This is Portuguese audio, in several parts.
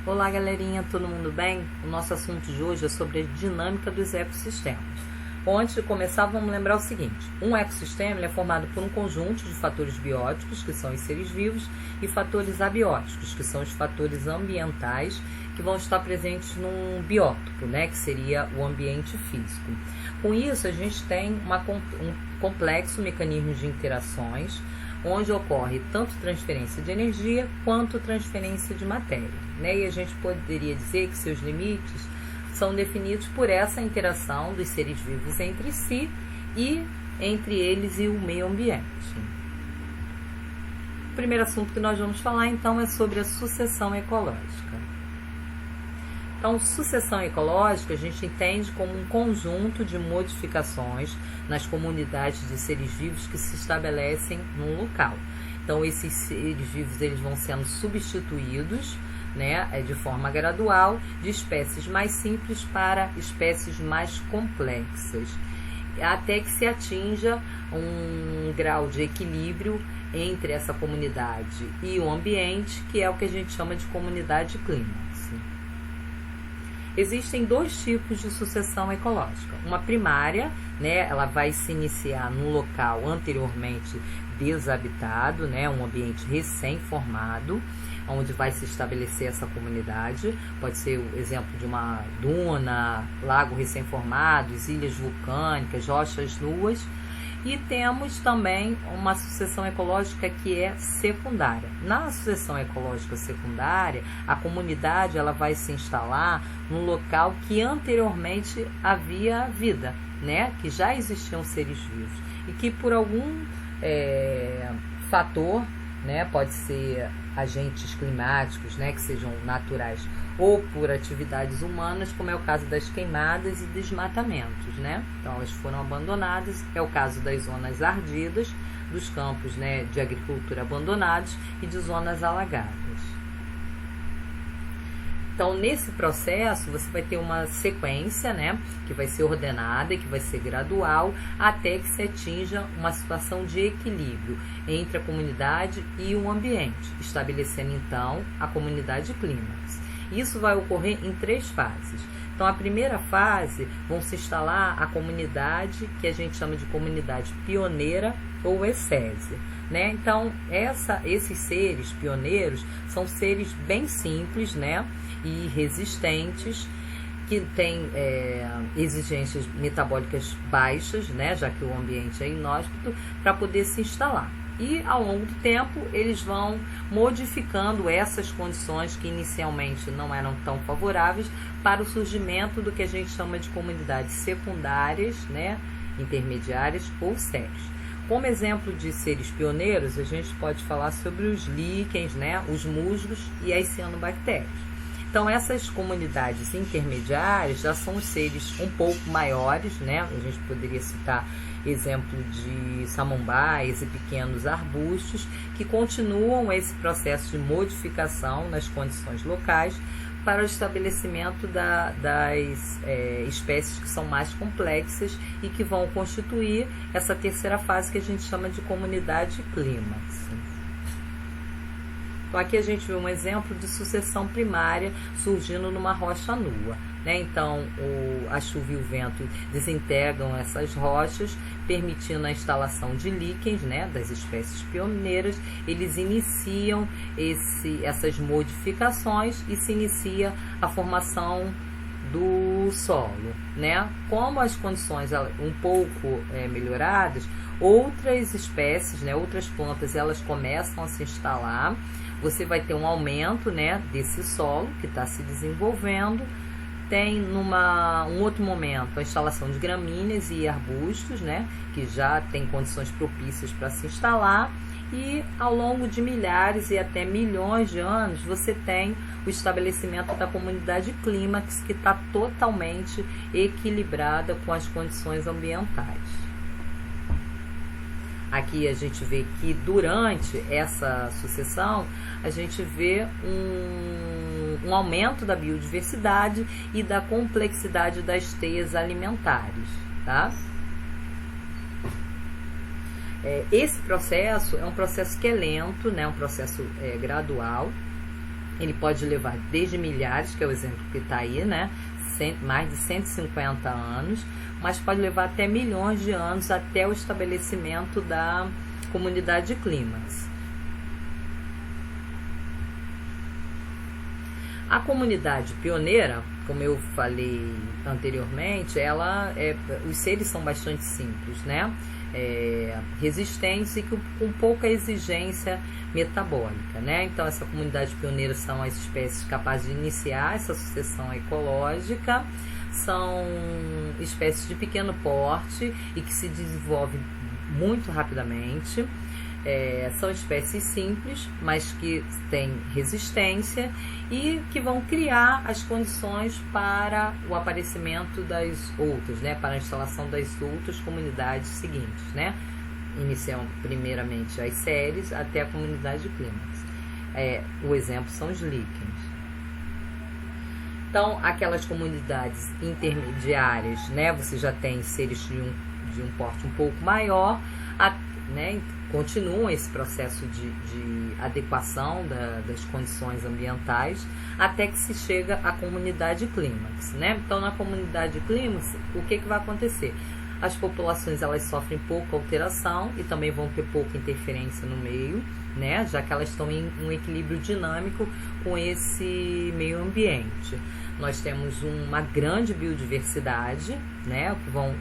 Olá galerinha, todo mundo bem? O nosso assunto de hoje é sobre a dinâmica dos ecossistemas. Bom, antes de começar, vamos lembrar o seguinte: um ecossistema é formado por um conjunto de fatores bióticos, que são os seres vivos, e fatores abióticos, que são os fatores ambientais, que vão estar presentes num biótopo, né, que seria o ambiente físico. Com isso, a gente tem um complexo mecanismo de interações, onde ocorre tanto transferência de energia quanto transferência de matéria, né? E a gente poderia dizer que seus limites são definidos por essa interação dos seres vivos entre si e entre eles e o meio ambiente. O primeiro assunto que nós vamos falar então é sobre a sucessão ecológica. Então, sucessão ecológica a gente entende como um conjunto de modificações nas comunidades de seres vivos que se estabelecem num local. Então, esses seres vivos eles vão sendo substituídos, né, de forma gradual, de espécies mais simples para espécies mais complexas, até que se atinja um grau de equilíbrio entre essa comunidade e o ambiente, que é o que a gente chama de comunidade clímax. Existem dois tipos de sucessão ecológica. Uma primária, né, ela vai se iniciar num local anteriormente desabitado, né, um ambiente recém-formado, onde vai se estabelecer essa comunidade. Pode ser o exemplo de uma duna, lago recém-formados, ilhas vulcânicas, rochas nuas. E temos também uma sucessão ecológica que é secundária. Na sucessão ecológica secundária, a comunidade ela vai se instalar num local que anteriormente havia vida, né? Que já existiam seres vivos e que por algum fator, né? Pode ser agentes climáticos, né? Que sejam naturais ou por atividades humanas, como é o caso das queimadas e desmatamentos, né? Então, elas foram abandonadas, é o caso das zonas ardidas, dos campos, né, de agricultura abandonados e de zonas alagadas. Então, nesse processo, você vai ter uma sequência, né, que vai ser ordenada e que vai ser gradual, até que se atinja uma situação de equilíbrio entre a comunidade e o ambiente, estabelecendo, então, a comunidade clímax. Isso vai ocorrer em 3 fases. Então, a primeira fase vão se instalar a comunidade que a gente chama de comunidade pioneira ou ecésia, né? Então, esses seres pioneiros são seres bem simples, né? E resistentes, que têm exigências metabólicas baixas, né? Já que o ambiente é inóspito, para poder se instalar. E ao longo do tempo eles vão modificando essas condições que inicialmente não eram tão favoráveis para o surgimento do que a gente chama de comunidades secundárias, né, intermediárias ou sérias. Como exemplo de seres pioneiros, a gente pode falar sobre os líquens, né, os musgos e as cianobactérias. Então, essas comunidades intermediárias já são os seres um pouco maiores, né? A gente poderia citar exemplo de samambaias e pequenos arbustos que continuam esse processo de modificação nas condições locais para o estabelecimento das espécies que são mais complexas e que vão constituir essa terceira fase que a gente chama de comunidade clímax. Então, aqui a gente vê um exemplo de sucessão primária surgindo numa rocha nua, né? Então, a chuva e o vento desintegram essas rochas, permitindo a instalação de líquens, né, das espécies pioneiras. Eles iniciam essas modificações e se inicia a formação do solo, né? Como as condições um pouco melhoradas, outras espécies, né, outras plantas, elas começam a se instalar. Você vai ter um aumento, né, desse solo que está se desenvolvendo. Tem um outro momento a instalação de gramíneas e arbustos, né, que já tem condições propícias para se instalar. E ao longo de milhares e até milhões de anos, você tem o estabelecimento da comunidade clímax, que está totalmente equilibrada com as condições ambientais. Aqui a gente vê que durante essa sucessão, a gente vê um aumento da biodiversidade e da complexidade das teias alimentares, tá? Esse processo é um processo que é lento, né? Um processo gradual, Ele pode levar desde milhares, que é o exemplo que está aí, né? Mais de 150 anos, mas pode levar até milhões de anos até o estabelecimento da comunidade clímax. A comunidade pioneira, como eu falei anteriormente, os seres são bastante simples, né? Resistentes e com pouca exigência metabólica, né? Então, essa comunidade pioneira são as espécies capazes de iniciar essa sucessão ecológica, são espécies de pequeno porte e que se desenvolvem muito rapidamente. São espécies simples, mas que têm resistência e que vão criar as condições para o aparecimento das outras, né, para a instalação das outras comunidades seguintes, né, iniciando primeiramente as séries até a comunidade clímax. O exemplo são os líquens. Então, aquelas comunidades intermediárias, né, você já tem seres de um porte um pouco maior, né, continuam esse processo de adequação das condições ambientais até que se chega à comunidade clímax, né? Então, na comunidade clímax, o que vai acontecer? As populações elas sofrem pouca alteração e também vão ter pouca interferência no meio, né? Já que elas estão em um equilíbrio dinâmico com esse meio ambiente. Nós temos uma grande biodiversidade, né? Que vão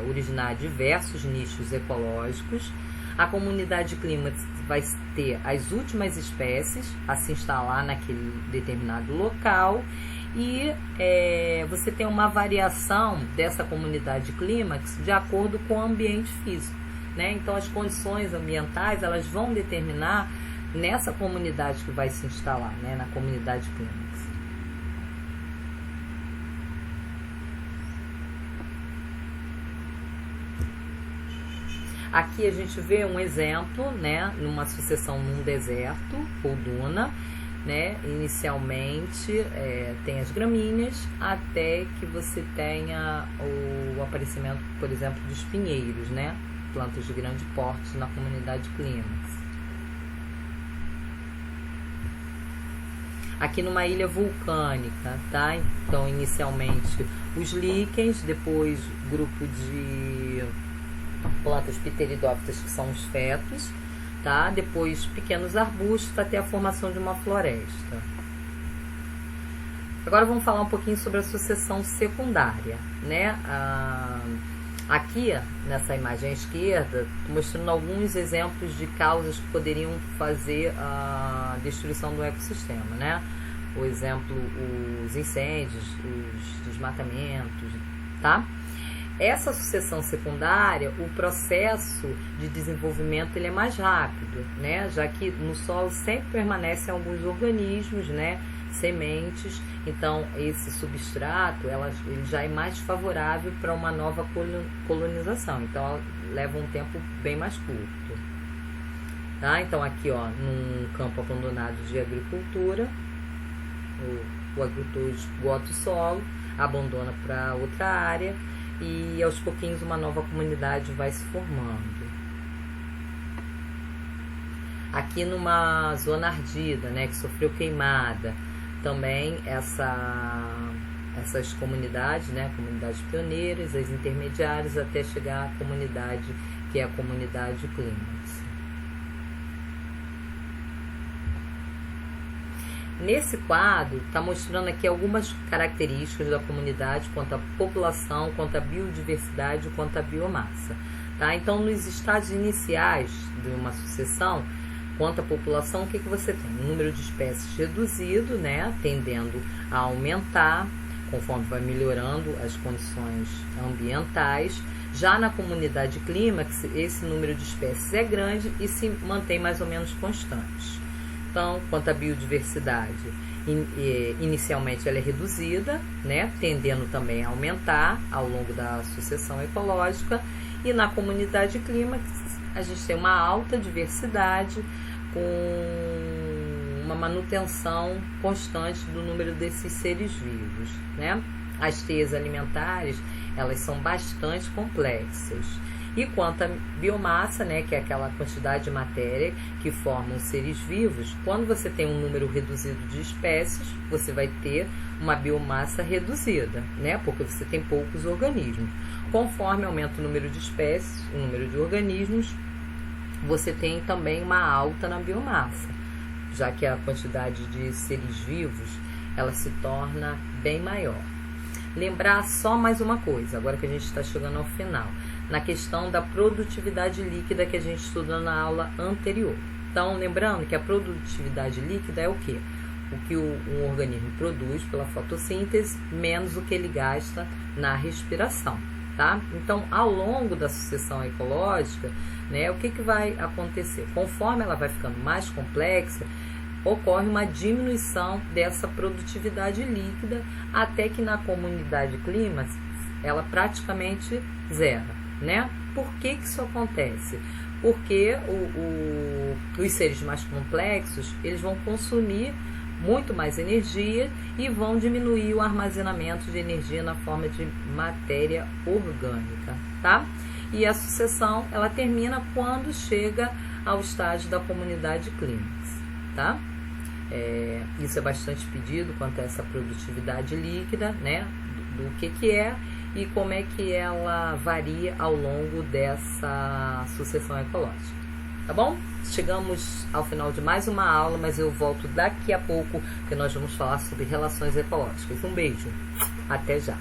originar diversos nichos ecológicos. A comunidade clímax vai ter as últimas espécies a se instalar naquele determinado local e você tem uma variação dessa comunidade clímax de acordo com o ambiente físico, né? Então, as condições ambientais elas vão determinar nessa comunidade que vai se instalar, né? Na comunidade clímax. Aqui a gente vê um exemplo, né, numa sucessão num deserto ou duna, né, inicialmente tem as gramíneas até que você tenha o aparecimento, por exemplo, dos pinheiros, né, plantas de grande porte na comunidade clímax. Aqui numa ilha vulcânica, tá? Então, inicialmente os líquens, depois grupo de plantas pteridófitas, que são os fetos, tá? Depois pequenos arbustos até a formação de uma floresta. Agora vamos falar um pouquinho sobre a sucessão secundária, né? Aqui, nessa imagem à esquerda, estou mostrando alguns exemplos de causas que poderiam fazer a destruição do ecossistema, né? Por exemplo, os incêndios, os desmatamentos, tá? Essa sucessão secundária, o processo de desenvolvimento ele é mais rápido, né? Já que no solo sempre permanecem alguns organismos, né? Sementes, então esse substrato ele já é mais favorável para uma nova colonização, então ela leva um tempo bem mais curto, tá? Então aqui, ó, num campo abandonado de agricultura, o agricultor esgota o solo, abandona para outra área e aos pouquinhos uma nova comunidade vai se formando. Aqui numa zona ardida, né, que sofreu queimada, também essas comunidades, né, comunidades pioneiras, as intermediárias, até chegar à comunidade que é a comunidade clímax. Nesse quadro, está mostrando aqui algumas características da comunidade quanto à população, quanto à biodiversidade, quanto à biomassa. Tá? Então, nos estágios iniciais de uma sucessão, quanto à população, o que você tem? Um número de espécies reduzido, né, tendendo a aumentar, conforme vai melhorando as condições ambientais. Já na comunidade clímax, esse número de espécies é grande e se mantém mais ou menos constante. Então, quanto à biodiversidade, inicialmente ela é reduzida, né, tendendo também a aumentar ao longo da sucessão ecológica, e na comunidade clímax a gente tem uma alta diversidade com uma manutenção constante do número desses seres vivos, né? As teias alimentares, elas são bastante complexas E quanto à biomassa, né, que é aquela quantidade de matéria que formam seres vivos, quando você tem um número reduzido de espécies, você vai ter uma biomassa reduzida, né, porque você tem poucos organismos. Conforme aumenta o número de espécies, o número de organismos, você tem também uma alta na biomassa, já que a quantidade de seres vivos ela se torna bem maior. Lembrar só mais uma coisa, agora que a gente está chegando ao final, na questão da produtividade líquida que a gente estudou na aula anterior. Então, lembrando que a produtividade líquida é o quê? O que um organismo produz pela fotossíntese, menos o que ele gasta na respiração, tá? Então, ao longo da sucessão ecológica, né, o que vai acontecer? Conforme ela vai ficando mais complexa, ocorre uma diminuição dessa produtividade líquida até que na comunidade clímax ela praticamente zera, né? Por que isso acontece? Porque os seres mais complexos eles vão consumir muito mais energia e vão diminuir o armazenamento de energia na forma de matéria orgânica, tá? E a sucessão ela termina quando chega ao estágio da comunidade clímax, tá? Isso é bastante pedido quanto a essa produtividade líquida, né? Do que é e como é que ela varia ao longo dessa sucessão ecológica, tá bom? Chegamos ao final de mais uma aula, mas eu volto daqui a pouco, que nós vamos falar sobre relações ecológicas. Um beijo, até já!